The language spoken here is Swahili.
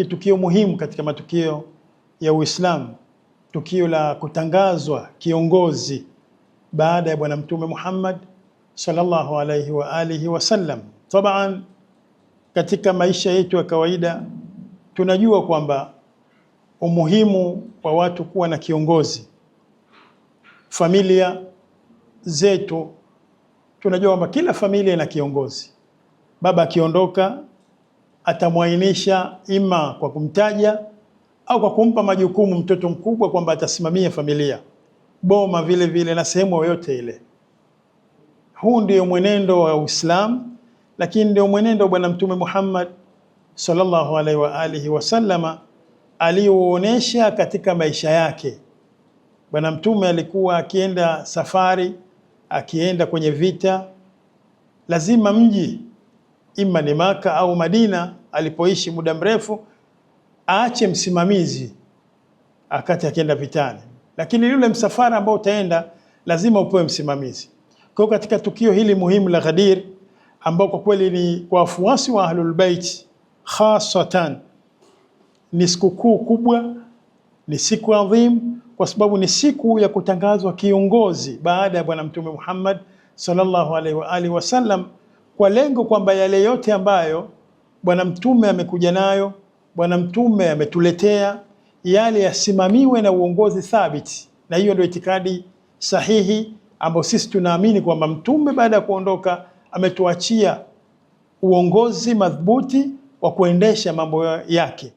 Tukio muhimu katika matukio ya Uislamu, tukio la kutangazwa kiongozi baada ya Bwana Mtume Muhammad sallallahu alaihi wa alihi wasallam. Taban, katika maisha yetu ya kawaida tunajua kwamba umuhimu wa watu kuwa na kiongozi. Familia zetu tunajua kwamba kila familia ina kiongozi. Baba akiondoka atamwainisha ima kwa kumtaja au kwa kumpa majukumu mtoto mkubwa kwamba atasimamia familia, boma vile vile na sehemu yoyote ile. Huu ndio mwenendo wa Uislamu, lakini ndio mwenendo wa Bwana Mtume Muhammad sallallahu alaihi wa alihi wasallama aliouonesha katika maisha yake. Bwana Mtume alikuwa akienda safari, akienda kwenye vita, lazima mji ima ni Maka au Madina alipoishi muda mrefu aache msimamizi akati akienda vitani, lakini yule msafara ambao utaenda lazima upewe msimamizi. Kwa hiyo katika tukio hili muhimu la Ghadir, ambao kwa kweli ni kwa wafuasi wa Ahlul Bait hasatan, ni sikukuu kubwa, ni siku adhim, kwa sababu ni siku ya kutangazwa kiongozi baada ya Bwana Mtume Muhammad sallallahu alaihi wa alihi wasallam, kwa lengo kwamba yale yote ambayo Bwana Mtume amekuja nayo, Bwana Mtume ametuletea, yale yasimamiwe na uongozi thabiti. Na hiyo ndio itikadi sahihi ambayo sisi tunaamini kwamba Mtume baada ya kuondoka ametuachia uongozi madhubuti wa kuendesha mambo yake.